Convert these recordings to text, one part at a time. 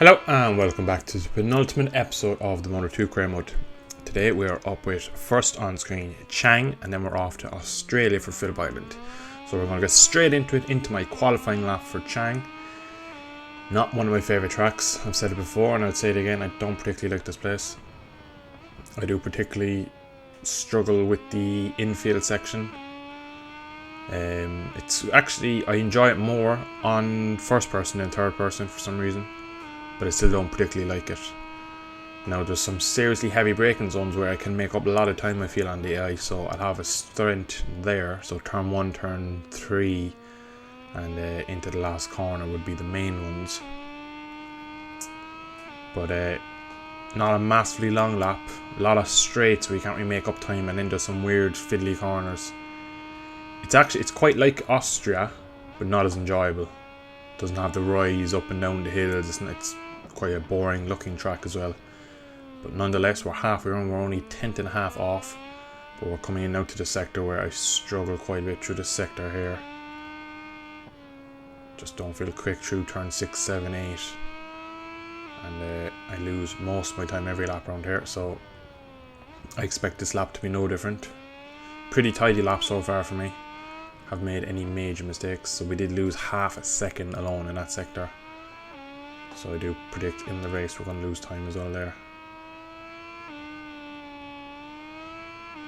Hello and welcome back to the penultimate episode of the MotoGP Career mode. Today we are up with first on screen Chang, and then we're off to Australia for Phillip Island. So we're going to get straight into it, into my qualifying lap for Chang. Not one of my favourite tracks. I've said it before and I'll say it again, I don't particularly like this place. I do particularly struggle with the infield section. It's actually, I enjoy it more on first person than third person for some reason, but I still don't particularly like it. Now there's some seriously heavy braking zones where I can make up a lot of time, I feel, on the AI, so I'll have a strength there. So turn 1, turn 3 and into the last corner would be the main ones, but not a massively long lap. A lot of straights where you can't really make up time, and then there's some weird fiddly corners. It's quite like Austria, but not as enjoyable. Doesn't have the rise up and down the hills. It's quite a boring looking track as well. But nonetheless, we're halfway around. We're only 10th and a half off, but we're coming in now to the sector where I struggle quite a bit through the sector here. Just don't feel quick through turn 6, 7, 8, and I lose most of my time every lap around here. So I expect this lap to be no different. Pretty tidy lap so far for me. Have made any major mistakes, so we did lose half a second alone in that sector, so I do predict in the race we're going to lose time as well there.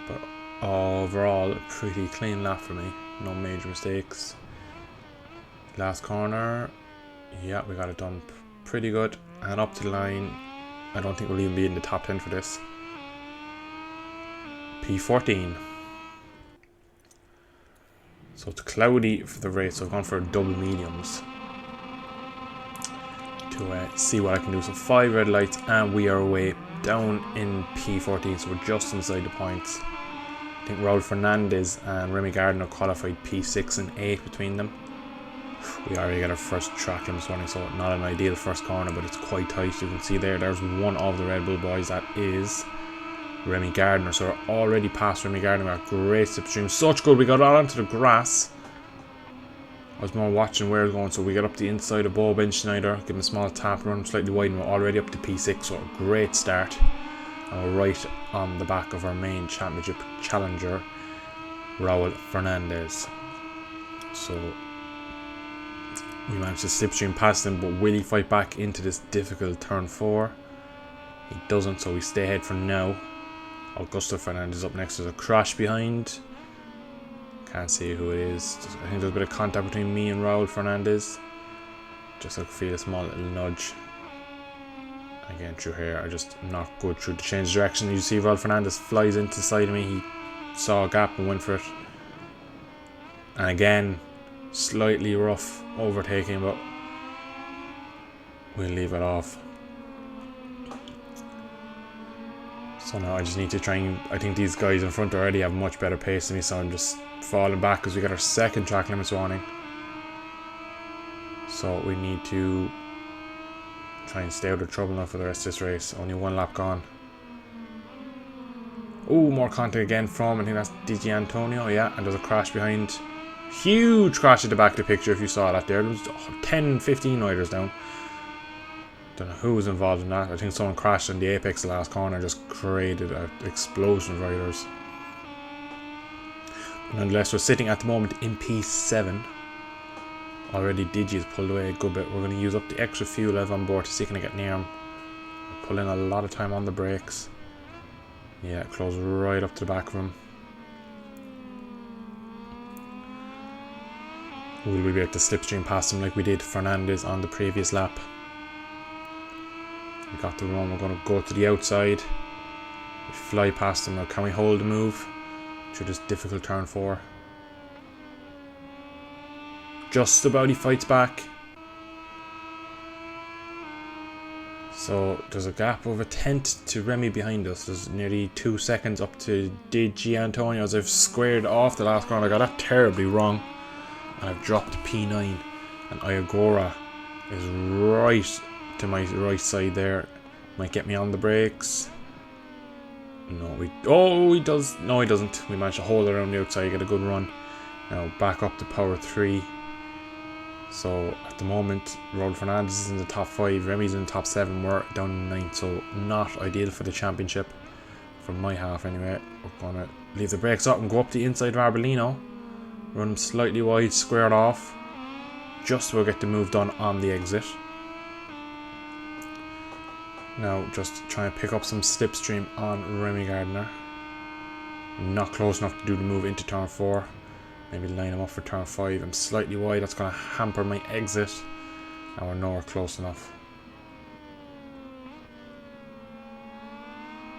But overall, a pretty clean lap for me, no major mistakes. Last corner, yeah, we got it done pretty good, and up to the line. I don't think we'll even be in the top 10 for this. P14. So it's cloudy for the race, so I've gone for double mediums to see what I can do. So 5 red lights, and we are way down in P14, so we're just inside the points. I think Raul Fernandez and Remy Gardner qualified P6 and 8 between them. We already got our first track limit warning, so not an ideal first corner, but it's quite tight. You can see there's one of the Red Bull boys, that is Remy Gardner. So we're already past Remy Gardner. We got great slipstream, such good. We got out onto the grass. I was more watching where it's going, so we got up the inside of Bo Ben Schneider, give him a small tap, run slightly wide, and we're already up to P6, so a great start. And we're right on the back of our main championship challenger, Raul Fernandez. So we managed to slipstream past him, but will he fight back into this difficult turn 4? He doesn't, so we stay ahead for now. Augusto Fernandez up next. There's a crash behind. Can't see who it is. I think there's a bit of contact between me and Raul Fernandez. Just like feel a small little nudge. Again, through here, I just not good through the change direction. You see Raul Fernandez flies into the side of me. He saw a gap and went for it. And again, slightly rough overtaking, but we'll leave it off. So now I just need to try and, I think these guys in front already have much better pace than me, so I'm just falling back because we got our second track limits warning. So we need to try and stay out of trouble now for the rest of this race. Only one lap gone. Oh, more contact again from, I think that's Di Antonio, yeah, and there's a crash behind. Huge crash at the back of the picture if you saw that there. There was 10, 15 riders down. Don't know who was involved in that. I think someone crashed on the apex of the last corner, just created an explosion of riders. Nonetheless, we're sitting at the moment in P7. Already Digi has pulled away a good bit. We're going to use up the extra fuel I have on board to see if I can get near him. We're pulling a lot of time on the brakes. Yeah, close right up to the back of him. Will we be able to slipstream past him like we did Fernandez on the previous lap? We got the run, we're going to go to the outside. We fly past him. Now can we hold the move through this difficult turn 4? Just about, he fights back. So there's a gap of a tenth to Remy behind us. There's nearly 2 seconds up to Di Antonio as I've squared off the last corner. I got that terribly wrong, and I've dropped P9, and Iagora is right to my right side there. Might get me on the brakes. No, he does. No, he doesn't. We managed to hold it around the outside, get a good run. Now back up to power 3. So at the moment, Raul Fernandez is in the top 5, Remi's in the top 7, we're down in 9th, so not ideal for the championship, from my half anyway. We're going to leave the brakes up and go up the inside of Arbolino, run him slightly wide, square it off, just so we'll get the move done on the exit. Now just try and pick up some slipstream on Remy Gardner. Not close enough to do the move into turn 4. Maybe line him up for turn 5. I'm slightly wide, that's going to hamper my exit. And we're nowhere close enough.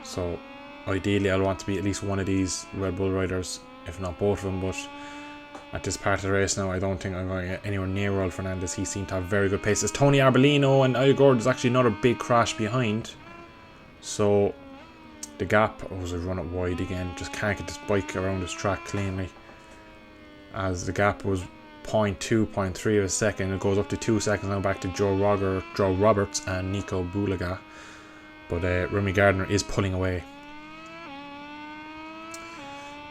So ideally I'll want to be at least one of these Red Bull riders, if not both of them, but at this part of the race now I don't think I'm going to get anywhere near Raul Fernandez. He seemed to have very good pace. It's Tony Arbolino and Igor. There's actually another big crash behind. So the gap, I run it wide again, just can't get this bike around this track cleanly. As the gap was 0.2, 0.3 of a second, it goes up to 2 seconds now, back to Joe Roberts and Nico Bulaga. But Remy Gardner is pulling away.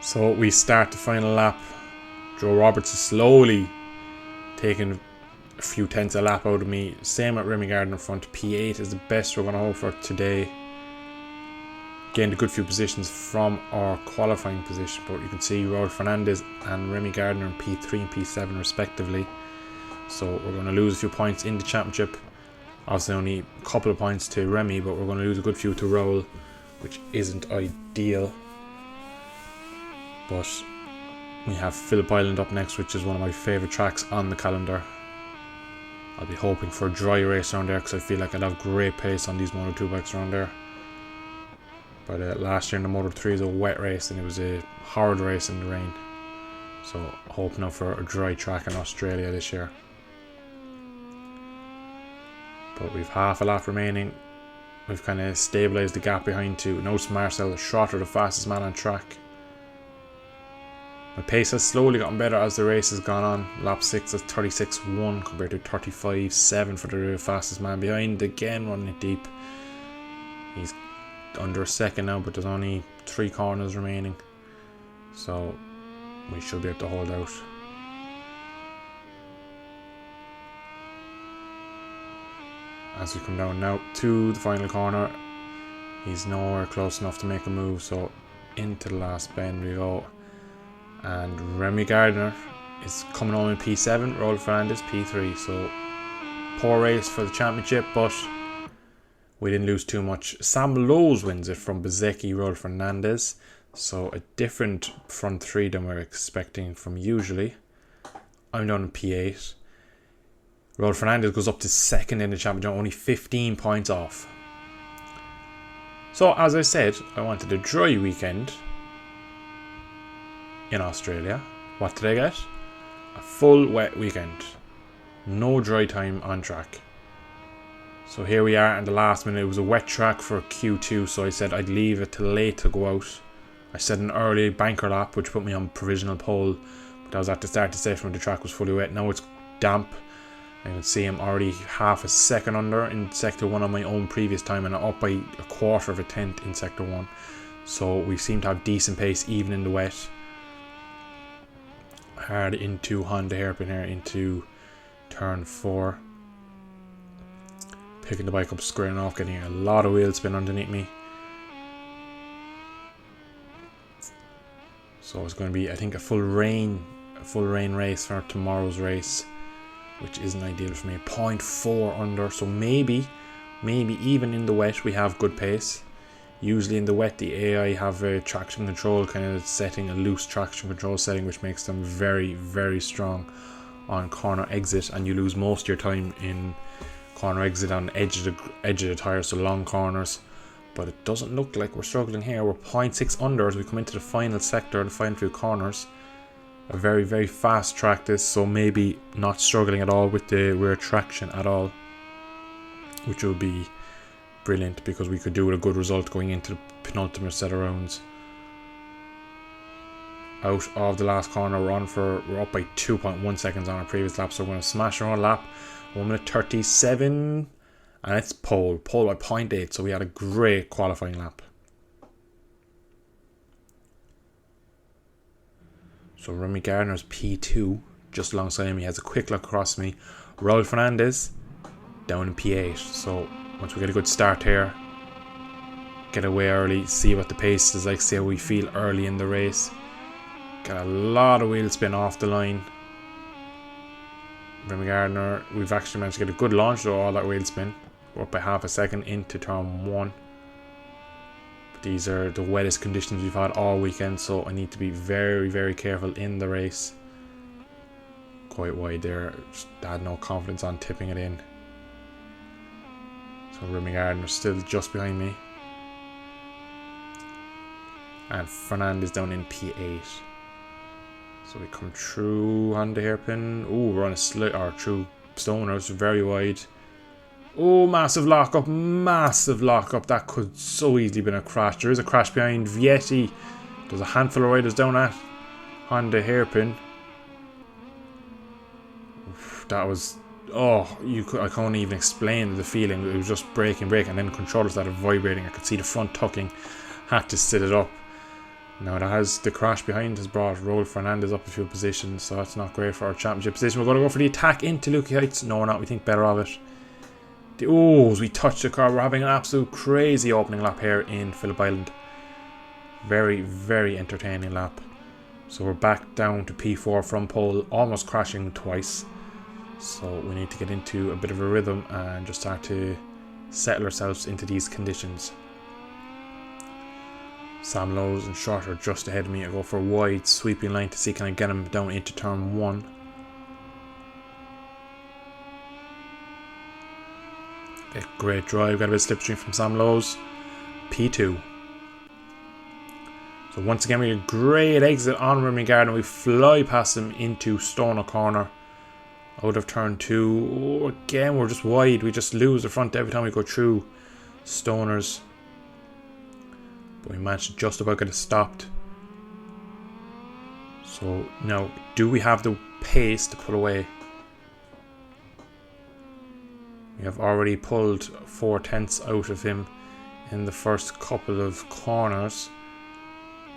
So we start the final lap. Joe Roberts is slowly taking a few tenths a lap out of me. Same at Remy Gardner in front. P8 is the best we're going to hope for today. Gained a good few positions from our qualifying position, but you can see Raul Fernandez and Remy Gardner in P3 and P7 respectively. So we're going to lose a few points in the championship. Obviously only a couple of points to Remy, but we're going to lose a good few to Raul, which isn't ideal. But we have Phillip Island up next, which is one of my favourite tracks on the calendar. I'll be hoping for a dry race around there because I feel like I'd have great pace on these Moto2 bikes around there. But last year in the Moto3 was a wet race and it was a hard race in the rain. So hoping now for a dry track in Australia this year. But we've half a lap remaining. We've kind of stabilised the gap behind two. Notice Marcel Schrotter, the fastest man on track. My pace has slowly gotten better as the race has gone on. Lap 6 is 36.1 compared to 35.7 for the fastest man behind. Again running it deep. He's under a second now, but there's only 3 corners remaining. So we should be able to hold out. As we come down now to the final corner, he's nowhere close enough to make a move, so into the last bend we go. And Remy Gardner is coming home in P7, Raul Fernandez P3, so poor race for the championship, but we didn't lose too much. Sam Lowes wins it from Bezzecchi, Raul Fernandez, so a different front 3 than we're expecting from usually. I'm down in P8. Raul Fernandez goes up to second in the championship, only 15 points off. So as I said, I wanted a dry weekend in Australia. What did I get? A full wet weekend. No dry time on track. So here we are in the last minute. It was a wet track for Q2, so I said I'd leave it till late to go out. I set an early banker lap, which put me on provisional pole, but I was at the start of the session when the track was fully wet. Now it's damp. I can see I'm already half a second under in Sector 1 on my own previous time, and I'm up by a quarter of a tenth in Sector 1. So we seem to have decent pace even in the wet. Hard into Honda hairpin here into turn 4. Picking the bike up, squaring off, getting a lot of wheel spin underneath me. So it's going to be, I think, a full rain race for tomorrow's race, which isn't ideal for me. 0.4 under, so maybe even in the wet we have good pace. Usually in the wet the AI have a traction control kind of setting, a loose traction control setting, which makes them very, very strong on corner exit, and you lose most of your time in corner exit on edge of the tyre, so long corners. But it doesn't look like we're struggling here. We're 0.6 under as we come into the final sector, the final few corners. A very, very fast track this, so maybe not struggling at all with the rear traction at all, which will be brilliant because we could do with a good result going into the penultimate set of rounds. Out of the last corner, we're up by 2.1 seconds on our previous lap, so we're going to smash our own lap. 1 minute 37, and it's pole by 0.8, so we had a great qualifying lap. So Remy Gardner's P2, just alongside him. He has a quick look across me. Raul Fernandez down in P8. So once we get a good start here, get away early, see what the pace is like, see how we feel early in the race. Got a lot of wheel spin off the line. Remy Gardner, we've actually managed to get a good launch though, all that wheel spin. We're up by half a second into turn 1. But these are the wettest conditions we've had all weekend, so I need to be very, very careful in the race. Quite wide there, just had no confidence on tipping it in. So Remy Gardner still just behind me. And Fernandez down in P8. So we come through on the hairpin. Oh, we're on a slight, or through Stoners, very wide. Oh, massive lockup, massive lockup. That could so easily been a crash. There is a crash behind Vietti. There's a handful of riders down at on the hairpin. Oof, that was, oh, I can't even explain the feeling. It was just braking, and then the controller started vibrating. I could see the front tucking. Had to sit it up. Now that has the crash behind has brought Raul Fernandez up a few positions, so that's not great for our championship position. We're going to go for the attack into Lukey Heights. No, we're not. We think better of it. As we touch the car, we're having an absolute crazy opening lap here in Phillip Island. Very, very entertaining lap. So we're back down to P4 from pole, almost crashing twice. So we need to get into a bit of a rhythm and just start to settle ourselves into these conditions. Sam Lowe's and Shorter just ahead of me. I go for a wide sweeping line to see can I get him down into turn 1. Okay, great drive, got a bit of slipstream from Sam Lowe's. P2. So once again we get a great exit on Remy Gardner. We fly past him into Stoner Corner. Out of turn 2. Oh, again we're just wide. We just lose the front every time we go through Stoners. But we managed to just about get it stopped. So now, do we have the pace to pull away? We have already pulled 4/10 out of him in the first couple of corners.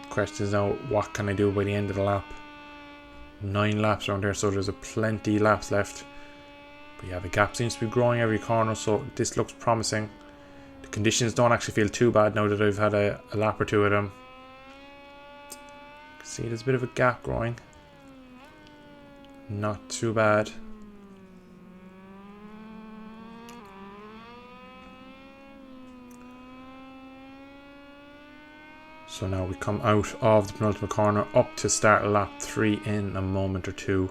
The question is now, what can I do by the end of the lap? 9 laps around here, so there's a plenty laps left. But yeah, the gap seems to be growing every corner, so this looks promising. The conditions don't actually feel too bad now that I've had a lap or two of them. See, there's a bit of a gap growing. Not too bad. So now we come out of the penultimate corner up to start lap 3 in a moment or two.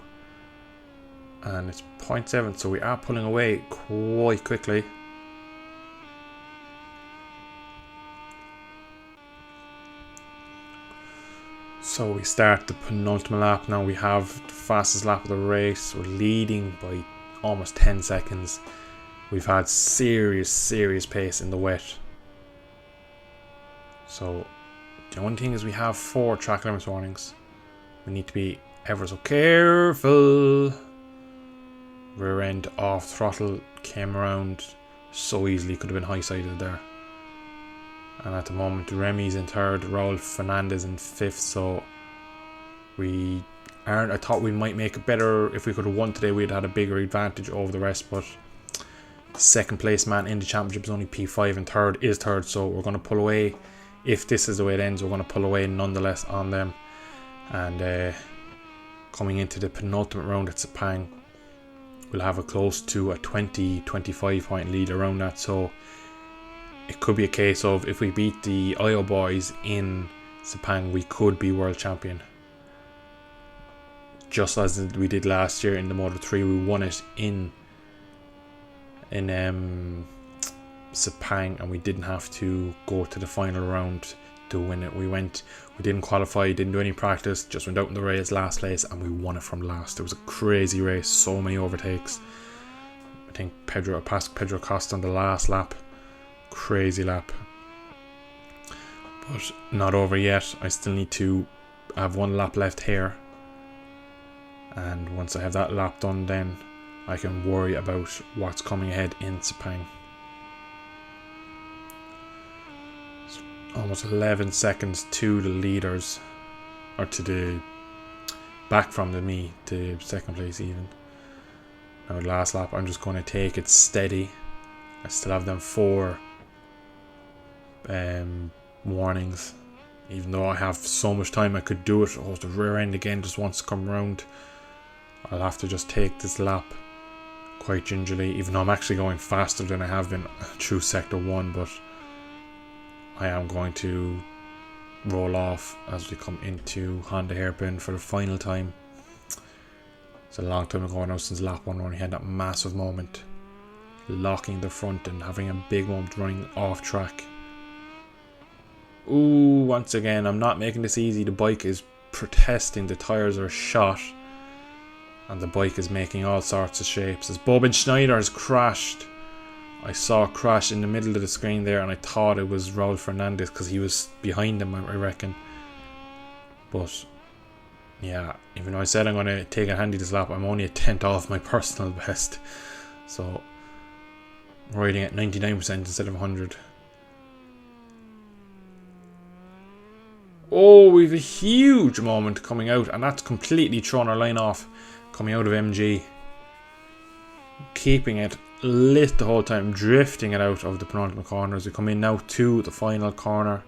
And it's 0.7, so we are pulling away quite quickly. So we start the penultimate lap. Now we have the fastest lap of the race. We're leading by almost 10 seconds. We've had serious pace in the wet. So the only thing is we have 4 track limits warnings. We need to be ever so careful. Rear end off throttle came around so easily. Could have been high-sided there. And at the moment, Remy's in 3rd, Raul Fernandez in 5th, so we aren't. I thought we might make it better. If we could have won today, we'd had a bigger advantage over the rest, but 2nd place man in the championship is only P5 and 3rd is 3rd, so we're going to pull away. If this is the way it ends, we're going to pull away nonetheless on them. And coming into the penultimate round at Sepang, we'll have a close to a 20-25 point lead around that, so it could be a case of if we beat the IO boys in Sepang, we could be world champion. Just as we did last year in the Moto3, we won it in Sepang, and we didn't have to go to the final round to win it. We didn't qualify, didn't do any practice, just went out in the race, last place, and we won it from last. It was a crazy race, so many overtakes. I think I passed Pedro Costa on the last lap. Crazy lap. But not over yet. I still need to have 1 lap left here. And once I have that lap done, then I can worry about what's coming ahead in Sepang. Almost 11 seconds to the leaders, or to the back from me to second place even. Now the last lap, I'm just going to take it steady. I still have them 4 warnings. Even though I have so much time, I could do it. Oh, the rear end again just wants to come around. I'll have to just take this lap quite gingerly, even though I'm actually going faster than I have been through sector 1, but I am going to roll off as we come into Honda hairpin for the final time. It's a long time ago now since lap 1 when we had that massive moment, locking the front and having a big moment running off track. Ooh, once again, I'm not making this easy. The bike is protesting, the tyres are shot, and the bike is making all sorts of shapes. As Boben Schneider has crashed. I saw a crash in the middle of the screen there, and I thought it was Raul Fernandez because he was behind him, I reckon. But yeah, even though I said I'm going to take it handy this lap, I'm only a 10th off my personal best. So riding at 99% instead of 100. Oh, we have a huge moment coming out, and that's completely thrown our line off coming out of MG. Keeping it lit the whole time, drifting it out of the penultimate corner as we come in now to the final corner.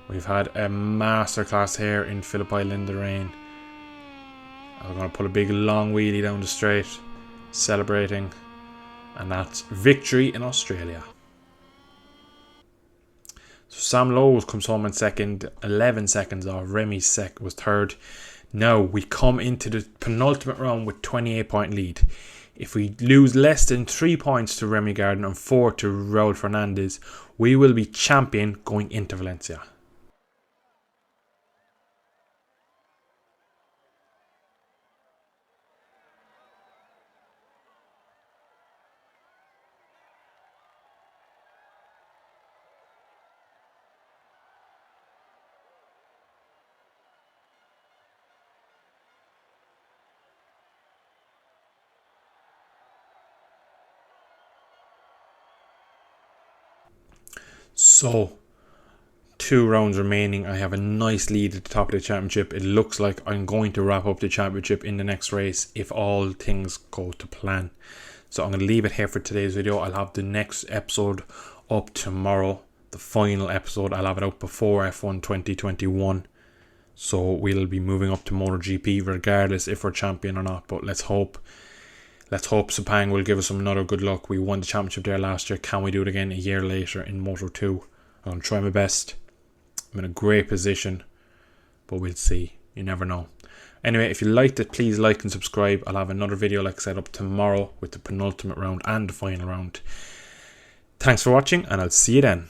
We've had a masterclass here in Phillip Island in the rain. I'm going to pull a big long wheelie down the straight, celebrating, and that's victory in Australia. So Sam Lowe comes home in second, 11 seconds off. Remy was third. Now we come into the penultimate round with 28-point lead. If we lose less than 3 points to Remy Gardner and 4 to Raul Fernandez, we will be champion going into Valencia. So, 2 rounds remaining. I have a nice lead at the top of the championship. It looks like I'm going to wrap up the championship in the next race if all things go to plan. So I'm going to leave it here for today's video. I'll have the next episode up tomorrow. The final episode, I'll have it out before F1 2021. So we'll be moving up to MotoGP regardless if we're champion or not. But let's hope Sepang will give us another good luck. We won the championship there last year. Can we do it again a year later in Moto 2? I'm going to try my best. I'm in a great position, but we'll see. You never know. Anyway, if you liked it, please like and subscribe. I'll have another video, like I said, up tomorrow with the penultimate round and the final round. Thanks for watching, and I'll see you then.